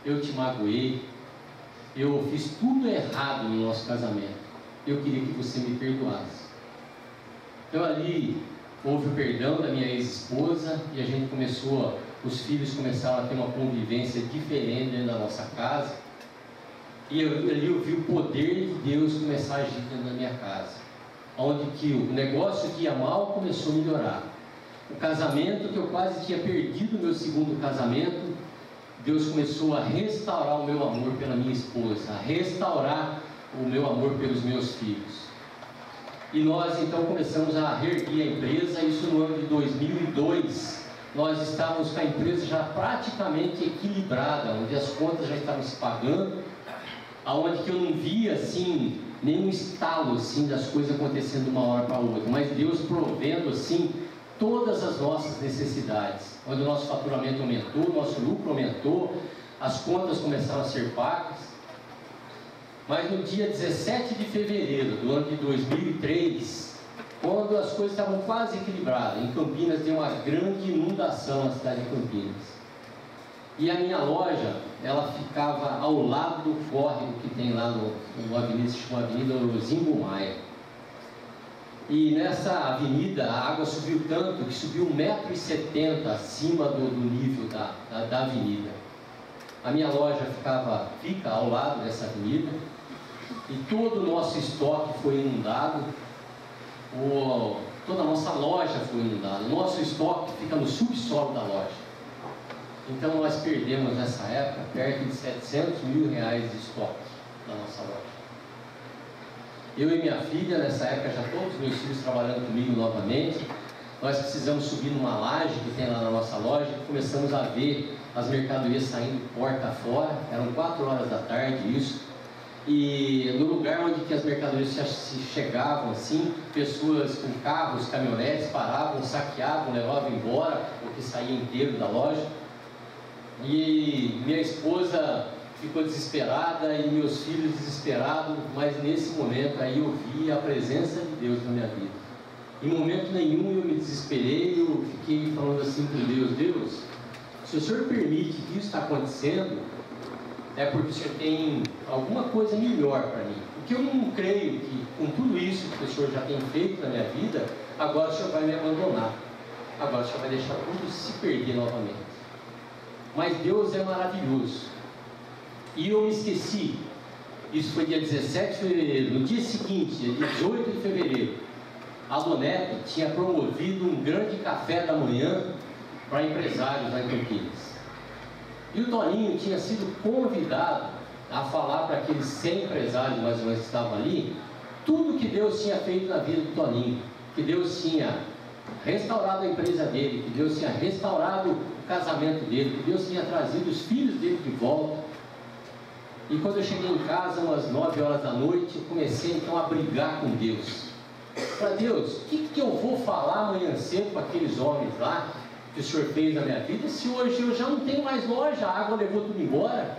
eu te magoei, eu fiz tudo errado no nosso casamento. Eu queria que você me perdoasse. Então ali houve o perdão da minha ex-esposa, e a gente começou, os filhos começaram a ter uma convivência diferente dentro da nossa casa. E ali eu vi o poder de Deus começar a agir dentro da minha casa, onde que o negócio que ia mal começou a melhorar. O casamento que eu quase tinha perdido, meu segundo casamento, Deus começou a restaurar o meu amor pela minha esposa, a restaurar o meu amor pelos meus filhos. E nós então começamos a reerguer a empresa. Isso no ano de 2002. Nós estávamos com a empresa já praticamente equilibrada, onde as contas já estavam se pagando, aonde que eu não via assim nenhum estalo assim das coisas acontecendo de uma hora para outra, mas Deus provendo assim todas as nossas necessidades, onde o nosso faturamento aumentou, o nosso lucro aumentou, as contas começaram a ser pagas. Mas no dia 17 de fevereiro do ano de 2003, quando as coisas estavam quase equilibradas, em Campinas deu uma grande inundação na cidade de Campinas. E a minha loja, ela ficava ao lado do córrego que tem lá no avenida, se chama Avenida Zimbo Maia. E nessa avenida a água subiu tanto que subiu 1,70 m acima do nível da avenida. A minha loja fica ao lado dessa avenida, e todo o nosso estoque foi inundado, toda a nossa loja foi inundada. O nosso estoque fica no subsolo da loja. Então nós perdemos nessa época perto de R$700 mil de estoque na nossa loja. Eu e minha filha, nessa época, já todos os meus filhos trabalhando comigo novamente, nós precisamos subir numa laje que tem lá na nossa loja, e começamos a ver as mercadorias saindo porta fora. Eram 4 horas da tarde isso, e no lugar onde que as mercadorias se chegavam assim, pessoas com carros, caminhonetes paravam, saqueavam, levavam embora o que saía inteiro da loja. E minha esposa ficou desesperada e meus filhos desesperados, mas nesse momento aí eu vi a presença de Deus na minha vida. Em momento nenhum eu me desesperei, eu fiquei falando assim com Deus: Deus, se o Senhor permite que isso está acontecendo, é porque o Senhor tem alguma coisa melhor para mim. Porque eu não creio que com tudo isso que o Senhor já tem feito na minha vida, agora o Senhor vai me abandonar, agora o Senhor vai deixar tudo se perder novamente. Mas Deus é maravilhoso. E eu me esqueci, isso foi dia 17 de fevereiro, no dia seguinte, dia 18 de fevereiro, a Donep tinha promovido um grande café da manhã para empresários lá em Campinas. E o Toninho tinha sido convidado a falar para aqueles 100 empresários mais ou menos que estavam ali, tudo que Deus tinha feito na vida do Toninho, que Deus tinha restaurado a empresa dele, que Deus tinha restaurado o casamento dele, que Deus tinha trazido os filhos dele de volta. E quando eu cheguei em casa, umas 9 horas da noite, eu comecei então a brigar com Deus. Para Deus, o que eu vou falar amanhã cedo para aqueles homens lá, que o Senhor fez na minha vida, se hoje eu já não tenho mais loja, a água levou tudo embora,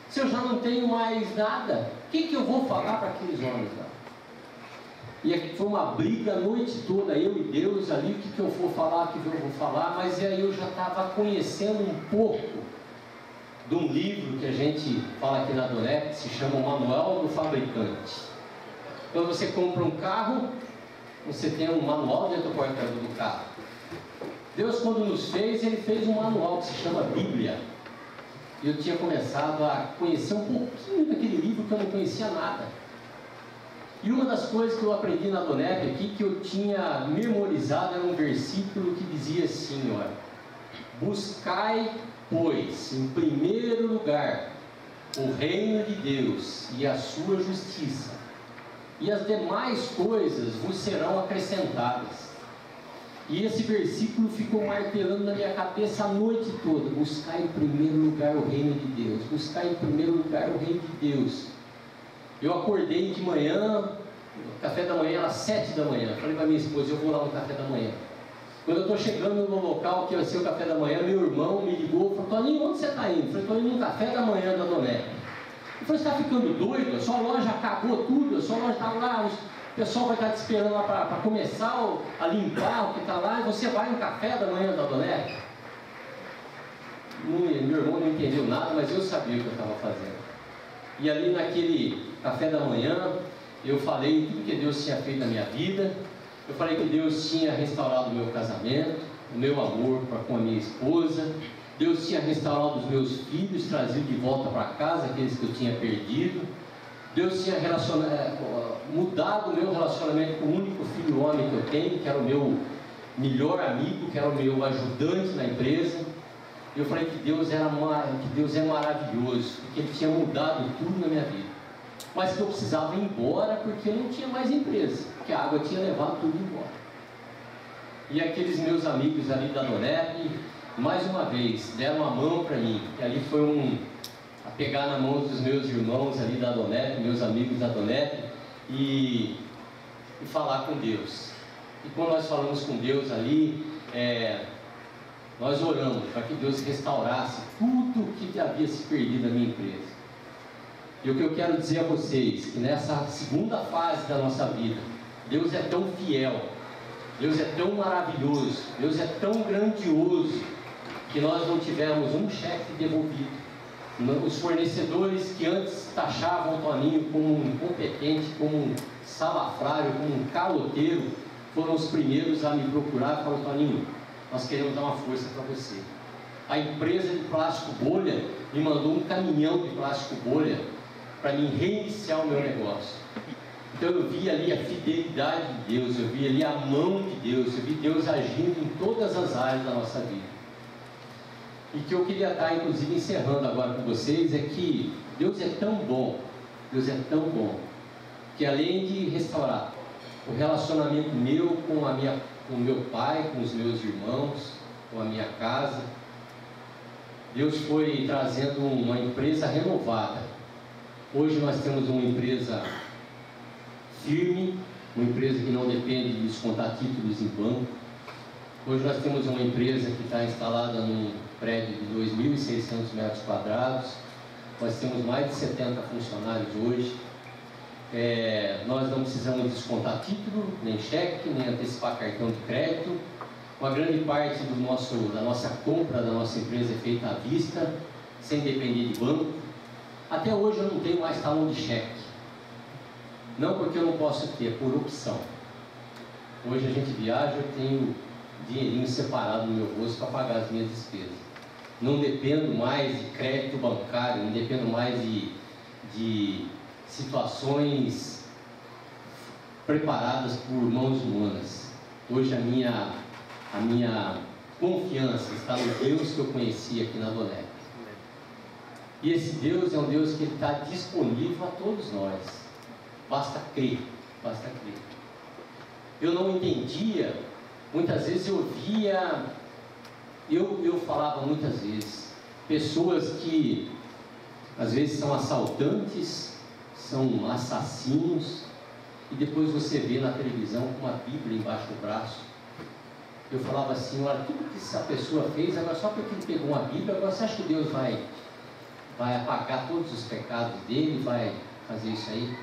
se eu já não tenho mais nada, o que eu vou falar para aqueles homens lá? E aqui foi uma briga a noite toda, eu e Deus ali, o que eu vou falar, o que eu vou falar, mas aí eu já estava conhecendo um pouco de um livro que a gente fala aqui na Donep, que se chama o Manual do Fabricante. Quando você compra um carro, você tem um manual dentro do porta-malas do carro. Deus, quando nos fez, Ele fez um manual que se chama Bíblia. E eu tinha começado a conhecer um pouquinho daquele livro que eu não conhecia nada. E uma das coisas que eu aprendi na Donep aqui, que eu tinha memorizado, era um versículo que dizia assim, olha: buscai, pois, em primeiro lugar, o reino de Deus e a sua justiça, e as demais coisas vos serão acrescentadas. E esse versículo ficou martelando na minha cabeça a noite toda: buscar em primeiro lugar o reino de Deus, buscar em primeiro lugar o reino de Deus. Eu acordei de manhã, o café da manhã era 7 da manhã, falei para minha esposa: eu vou lá no café da manhã. Quando eu estou chegando no local que vai ser o café da manhã, meu irmão me ligou e falou: Toninho, onde você está indo? Eu falei: estou indo no café da manhã da Donep. Eu falei: você está ficando doido? A sua loja acabou tudo, a sua loja está lá, o pessoal vai estar te esperando lá para começar a limpar o que está lá, e você vai no café da manhã da Donep? Meu irmão não entendeu nada, mas eu sabia o que eu estava fazendo. E ali naquele café da manhã, eu falei tudo que Deus tinha feito na minha vida. Eu falei que Deus tinha restaurado o meu casamento, o meu amor com a minha esposa. Deus tinha restaurado os meus filhos, trazido de volta para casa aqueles que eu tinha perdido. Deus tinha mudado o meu relacionamento com o único filho homem que eu tenho, que era o meu melhor amigo, que era o meu ajudante na empresa. Eu falei que Deus é maravilhoso, que Ele tinha mudado tudo na minha vida, mas que eu precisava ir embora porque eu não tinha mais empresa, porque a água tinha levado tudo embora. E aqueles meus amigos ali da Donep, mais uma vez, deram a mão para mim, e ali foi a pegar na mão dos meus irmãos ali da Donep, meus amigos da Donep, e falar com Deus. E quando nós falamos com Deus ali, nós oramos para que Deus restaurasse tudo que havia se perdido na minha empresa. E o que eu quero dizer a vocês, que nessa segunda fase da nossa vida, Deus é tão fiel, Deus é tão maravilhoso, Deus é tão grandioso, que nós não tivemos um cheque devolvido. Os fornecedores que antes taxavam o Toninho como um incompetente, como um salafrário, como um caloteiro, foram os primeiros a me procurar e falaram: Toninho, nós queremos dar uma força para você. A empresa de plástico bolha me mandou um caminhão de plástico bolha para mim reiniciar o meu negócio. Então eu vi ali a fidelidade de Deus, eu vi ali a mão de Deus, eu vi Deus agindo em todas as áreas da nossa vida. E que eu queria estar, inclusive, encerrando agora com vocês, é que Deus é tão bom, que além de restaurar o relacionamento meu com o meu pai, com os meus irmãos, com a minha casa, Deus foi trazendo uma empresa renovada. Hoje nós temos uma empresa firme, uma empresa que não depende de descontar títulos em banco. Hoje nós temos uma empresa que está instalada num prédio de 2.600 metros quadrados. Nós temos mais de 70 funcionários hoje. Nós não precisamos descontar título, nem cheque, nem antecipar cartão de crédito. Uma grande parte da nossa compra da nossa empresa é feita à vista, sem depender de banco. Até hoje eu não tenho mais talão de cheque. Não porque eu não posso ter, por opção. Hoje a gente viaja, eu tenho dinheirinho separado no meu bolso para pagar as minhas despesas. Não dependo mais de crédito bancário, não dependo mais de situações preparadas por mãos humanas. Hoje a minha confiança está no Deus que eu conheci aqui na Donep. E esse Deus é um Deus que está disponível a todos nós. Basta crer, basta crer. Eu não entendia, muitas vezes eu via, eu falava muitas vezes, pessoas que às vezes são assaltantes, são assassinos, e depois você vê na televisão com uma Bíblia embaixo do braço. Eu falava assim, olha, tudo que essa pessoa fez, agora só porque ele pegou uma Bíblia, agora você acha que Deus vai apagar todos os pecados dele, vai fazer isso aí?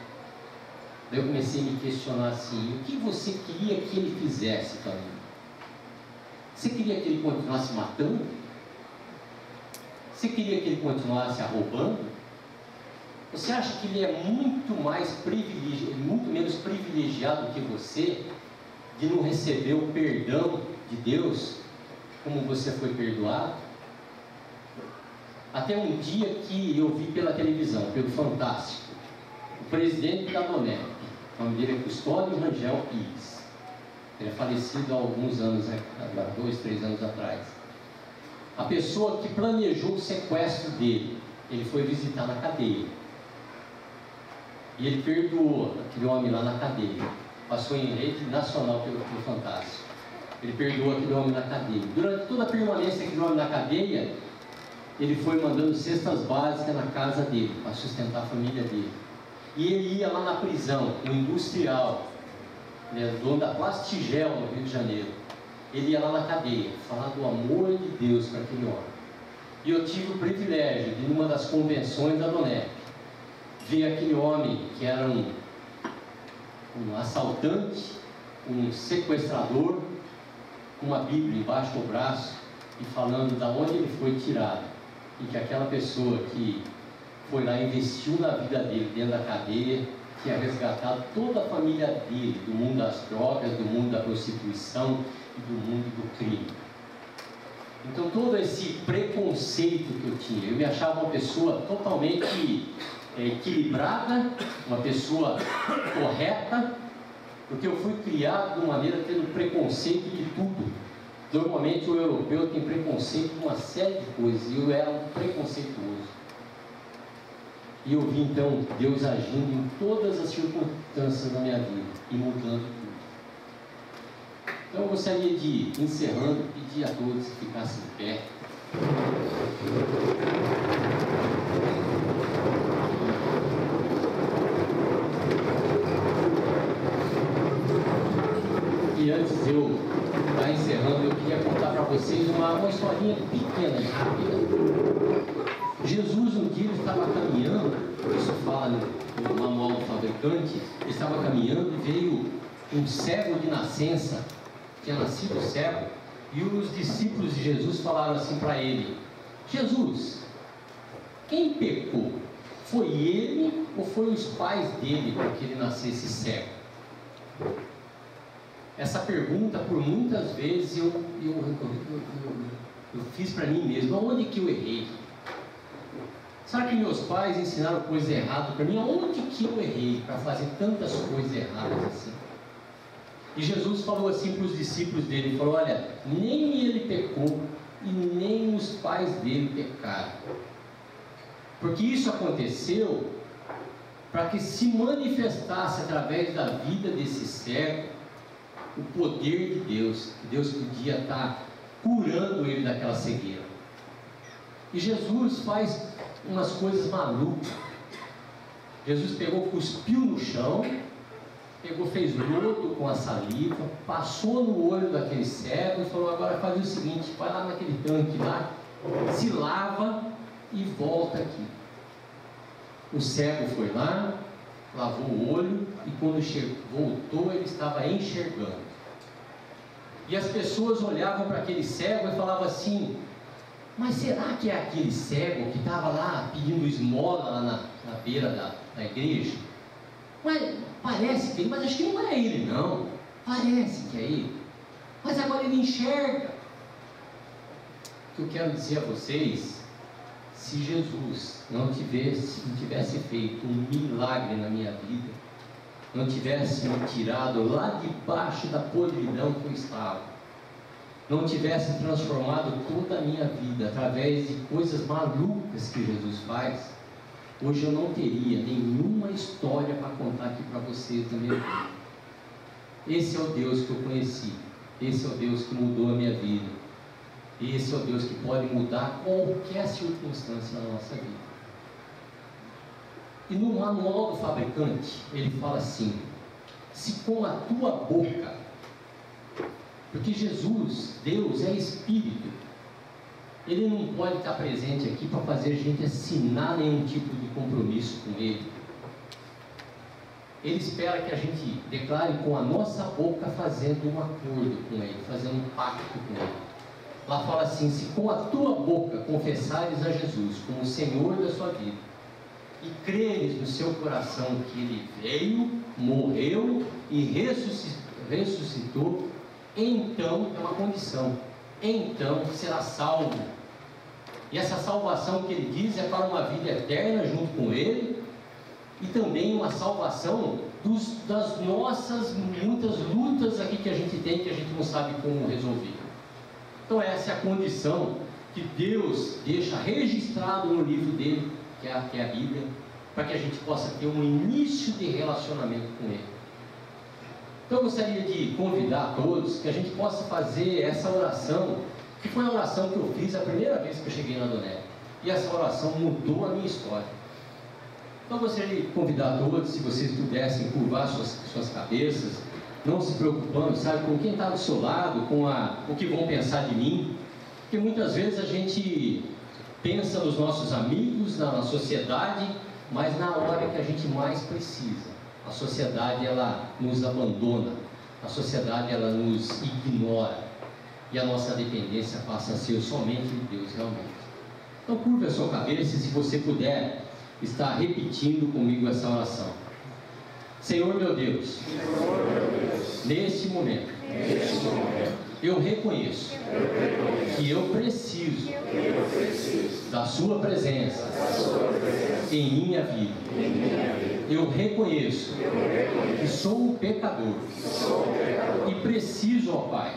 Daí eu comecei a me questionar assim, o que você queria que ele fizesse para mim? Você queria que ele continuasse matando? Você queria que ele continuasse roubando? Você acha que ele é muito menos privilegiado que você de não receber o perdão de Deus como você foi perdoado? Até um dia que eu vi pela televisão, pelo Fantástico, o presidente da Donep, o nome dele é Custódio Rangel Pires. Ele é falecido há alguns anos, há 2, 3 anos atrás. A pessoa que planejou o sequestro dele, ele foi visitar na cadeia. E ele perdoou aquele homem lá na cadeia. Passou em rede nacional pelo Fantástico. Ele perdoou aquele homem na cadeia. Durante toda a permanência daquele homem na cadeia, ele foi mandando cestas básicas na casa dele, para sustentar a família dele. E ele ia lá na prisão, no industrial, né, dono da Plastigel, no Rio de Janeiro. Ele ia lá na cadeia, falar do amor de Deus para aquele homem. E eu tive o privilégio de, numa das convenções da Donep, ver aquele homem que era um assaltante, um sequestrador, com uma Bíblia embaixo do braço, e falando de onde ele foi tirado. E que aquela pessoa que foi lá e investiu na vida dele dentro da cadeia, tinha resgatado toda a família dele do mundo das drogas, do mundo da prostituição e do mundo do crime. Então todo esse preconceito que eu tinha, eu me achava uma pessoa totalmente equilibrada, uma pessoa correta, porque eu fui criado de uma maneira tendo preconceito de tudo. Normalmente o europeu tem preconceito de uma série de coisas, e eu era um preconceituoso. E eu vi então Deus agindo em todas as circunstâncias da minha vida e mudando tudo. Então eu gostaria de, encerrando, pedir a todos que ficassem em pé. E antes de eu estar encerrando, eu queria contar para vocês uma historinha pequena e rápida. Jesus um dia estava caminhando, isso fala no manual do fabricante, ele estava caminhando e veio um cego de nascença, tinha nascido cego, e os discípulos de Jesus falaram assim para ele: Jesus, quem pecou? Foi ele ou foi os pais dele para que ele nascesse cego? Essa pergunta, por muitas vezes, eu fiz para mim mesmo: aonde que eu errei? Será que meus pais ensinaram coisa errada para mim? Aonde que eu errei para fazer tantas coisas erradas assim? E Jesus falou assim para os discípulos dele, ele falou: olha, nem ele pecou e nem os pais dele pecaram. Porque isso aconteceu para que se manifestasse através da vida desse cego o poder de Deus, que Deus podia estar curando ele daquela cegueira. E Jesus faz umas coisas malucas. Jesus pegou, cuspiu no chão, fez lodo com a saliva, passou no olho daquele cego e falou: agora faz o seguinte, vai lá naquele tanque lá, se lava e volta aqui. O cego foi lá, lavou o olho e quando voltou ele estava enxergando. E as pessoas olhavam para aquele cego e falavam assim: mas será que é aquele cego que estava lá pedindo esmola lá na beira da igreja? Mas parece que ele, mas acho que não é ele não, parece que é ele, mas agora ele enxerga. O que eu quero dizer a vocês, se Jesus não tivesse feito um milagre na minha vida, não tivesse me tirado lá debaixo da podridão que eu estava, não tivesse transformado toda a minha vida através de coisas malucas que Jesus faz, hoje eu não teria nenhuma história para contar aqui para vocês da minha vida. Esse é o Deus que eu conheci, esse é o Deus que mudou a minha vida, e esse é o Deus que pode mudar qualquer circunstância na nossa vida. E no manual do fabricante, ele fala assim: se com a tua boca, porque Jesus, Deus é Espírito, Ele não pode estar presente aqui para fazer a gente assinar nenhum tipo de compromisso com Ele. Ele espera que a gente declare com a nossa boca, fazendo um acordo com Ele, fazendo um pacto com Ele. Lá fala assim: se com a tua boca confessares a Jesus como o Senhor da sua vida, e creres no seu coração que Ele veio, morreu e ressuscitou, então, é uma condição, então será salvo. E essa salvação que ele diz é para uma vida eterna junto com ele, e também uma salvação das nossas muitas lutas aqui que a gente tem, que a gente não sabe como resolver. Então essa é a condição que Deus deixa registrado no livro dele, que é a Bíblia, para que a gente possa ter um início de relacionamento com ele. Então eu gostaria de convidar a todos que a gente possa fazer essa oração, que foi a oração que eu fiz a primeira vez que eu cheguei na Adonec, e essa oração mudou a minha história. Então eu gostaria de convidar a todos, se vocês pudessem curvar suas cabeças, não se preocupando, sabe, com quem está do seu lado, com o que vão pensar de mim, porque muitas vezes a gente pensa nos nossos amigos, na sociedade, mas na hora que a gente mais precisa, a sociedade ela nos abandona, a sociedade ela nos ignora, e a nossa dependência passa a ser somente de Deus realmente. Então curva a sua cabeça, se você puder estar repetindo comigo essa oração. Senhor meu Deus, neste momento, eu reconheço que eu preciso da sua presença em minha vida. Eu reconheço que sou um pecador e preciso, ó Pai,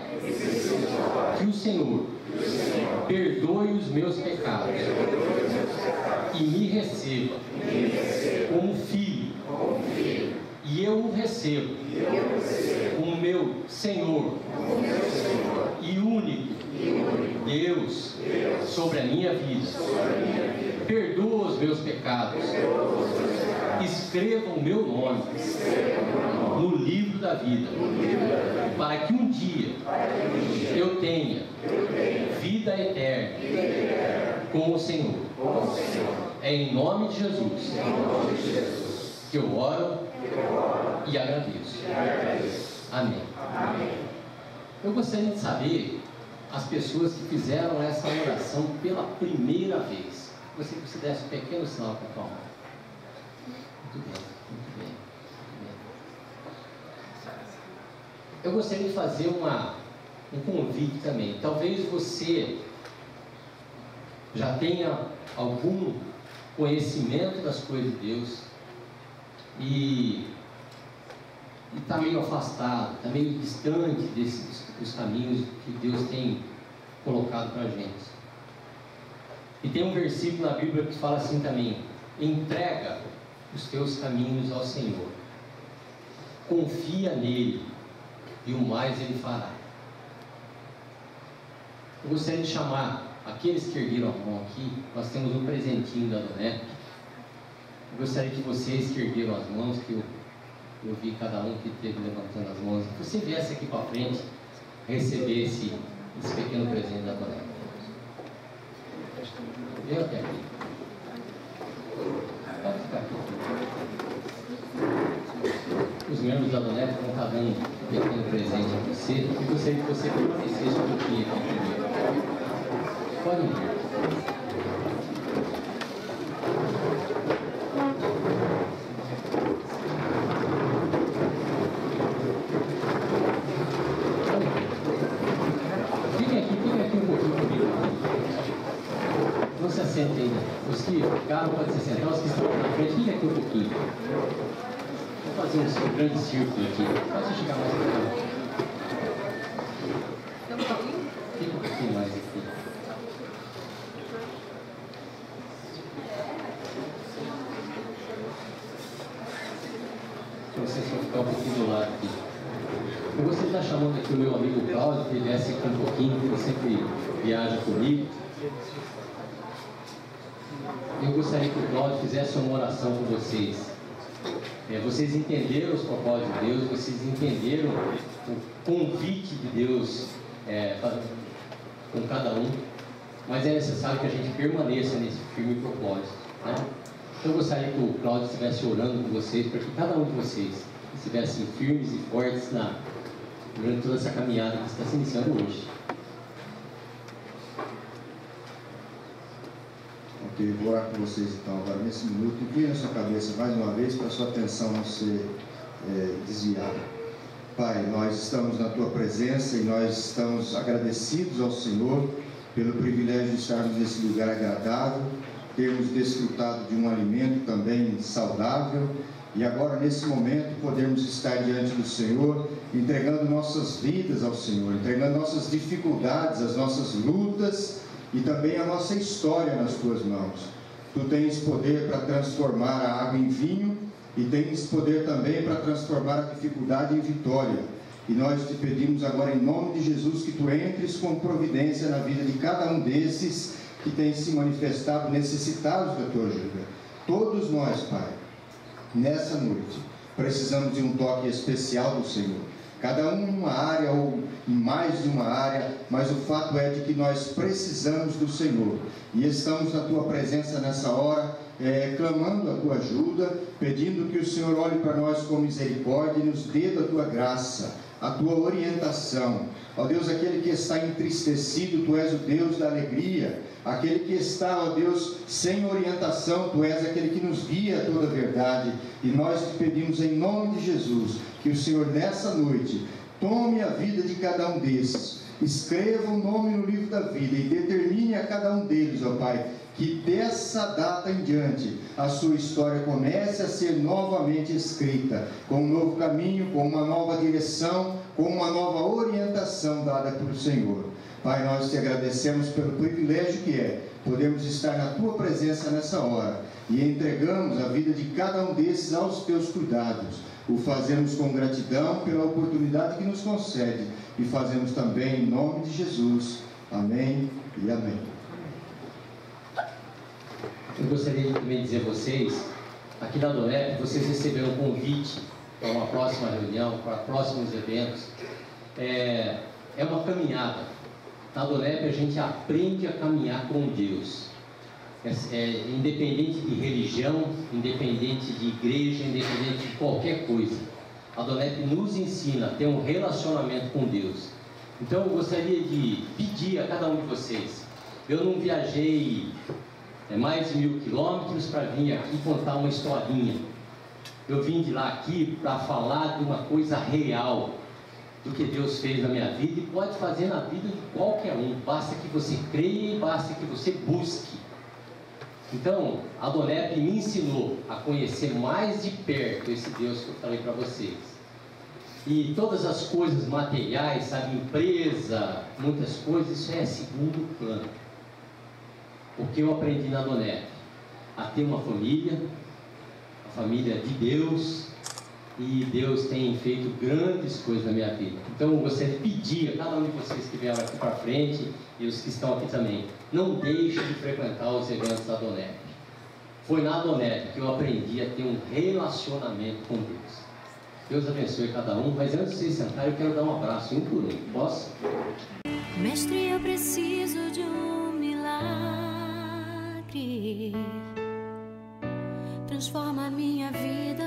que o Senhor perdoe os meus pecados e me receba como filho, e eu o recebo como meu Senhor e único Deus sobre a minha vida. Perdoa os meus pecados, escreva o meu nome no livro da vida, para que um dia eu tenha vida eterna com o Senhor. É em nome de Jesus que eu oro e agradeço. Amém. Eu gostaria de saber as pessoas que fizeram essa oração pela primeira vez. Você desse um pequeno sinal com a tua mão. Muito bem, muito bem, muito bem. Eu gostaria de fazer um convite também. Talvez você já tenha algum conhecimento das coisas de Deus e está meio afastado, está meio distante dos caminhos que Deus tem colocado para a gente. E tem um versículo na Bíblia que fala assim também: entrega os teus caminhos ao Senhor, confia nele e o mais ele fará. Eu gostaria de chamar aqueles que ergueram a mão aqui. Nós temos um presentinho da Adonec. Eu gostaria que vocês que ergueram as mãos, que eu vi cada um que esteve levantando as mãos, que você viesse aqui para frente receber esse pequeno presente da Adonec. Vem até aqui. Pode ficar aqui. Os membros da Adonec vão estar dando um pequeno presente a você, e gostaria que você permanecesse um pouquinho aqui primeiro. Pode vir. Os que ficaram podem se sentar, os que estão na frente, fiquem aqui um pouquinho. Vou fazer um grande círculo aqui. Pode chegar mais perto. ficar um pouquinho do lado aqui. Eu gostaria de estar chamando aqui o meu amigo Cláudio, que ele desce aqui um pouquinho, que ele sempre viaja comigo. Eu gostaria que o Cláudio fizesse uma oração com vocês. Vocês entenderam os propósitos de Deus, vocês entenderam o convite de Deus com cada um, mas é necessário que a gente permaneça nesse firme propósito, né? Então eu gostaria que o Cláudio estivesse orando com vocês, para que cada um de vocês estivessem firmes e fortes durante toda essa caminhada que está se iniciando hoje. Ok, vou orar com vocês então agora nesse minuto. Inclina a sua cabeça mais uma vez para a sua atenção não ser desviada. Pai, nós estamos na Tua presença e nós estamos agradecidos ao Senhor pelo privilégio de estarmos nesse lugar agradável, termos desfrutado de um alimento também saudável e agora nesse momento podermos estar diante do Senhor, entregando nossas vidas ao Senhor, entregando nossas dificuldades, as nossas lutas e também a nossa história nas Tuas mãos. Tu tens poder para transformar a água em vinho e tens poder também para transformar a dificuldade em vitória. E nós te pedimos agora em nome de Jesus que Tu entres com providência na vida de cada um desses que têm se manifestado necessitados da Tua ajuda. Todos nós, Pai, nessa noite, precisamos de um toque especial do Senhor. Cada um em uma área ou em mais de uma área, mas o fato é de que nós precisamos do Senhor. E estamos na Tua presença nessa hora, clamando a Tua ajuda, pedindo que o Senhor olhe para nós com misericórdia e nos dê da Tua graça, a Tua orientação. Ó Deus, aquele que está entristecido, Tu és o Deus da alegria. Aquele que está, ó Deus, sem orientação, Tu és aquele que nos guia a toda a verdade. E nós te pedimos em nome de Jesus, que o Senhor nessa noite tome a vida de cada um desses, escreva o nome no livro da vida e determine a cada um deles, ó Pai, que dessa data em diante a sua história comece a ser novamente escrita, com um novo caminho, com uma nova direção, com uma nova orientação dada pelo Senhor. Pai, nós te agradecemos pelo privilégio que é podermos estar na Tua presença nessa hora e entregamos a vida de cada um desses aos Teus cuidados. O fazemos com gratidão pela oportunidade que nos concede e fazemos também em nome de Jesus. Amém e amém. Eu gostaria de também dizer a vocês, aqui na Adonep, vocês receberam um convite para uma próxima reunião, para próximos eventos. É uma caminhada. Na Adonep a gente aprende a caminhar com Deus. Independente de religião, independente de igreja, independente de qualquer coisa. A Adonep nos ensina a ter um relacionamento com Deus. Então eu gostaria de pedir a cada um de vocês. Eu não viajei mais de 1000 quilômetros para vir aqui contar uma historinha. Eu vim de lá aqui para falar de uma coisa real, do que Deus fez na minha vida e pode fazer na vida de qualquer um. Basta que você creia e basta que você busque. Então, a Adonep me ensinou a conhecer mais de perto esse Deus que eu falei para vocês. E todas as coisas materiais, sabe, empresa, muitas coisas, isso é segundo plano. O que eu aprendi na Adonep? A ter uma família, a família de Deus, e Deus tem feito grandes coisas na minha vida. Então eu gostaria de pedir a cada um de vocês que vieram aqui para frente e os que estão aqui também, não deixe de frequentar os eventos da Adonep. Foi na Adonep que eu aprendi a ter um relacionamento com Deus. Deus abençoe cada um, mas antes de vocês sentarem eu quero dar um abraço um por um. Posso? Mestre, eu preciso de um milagre. Transforma a minha vida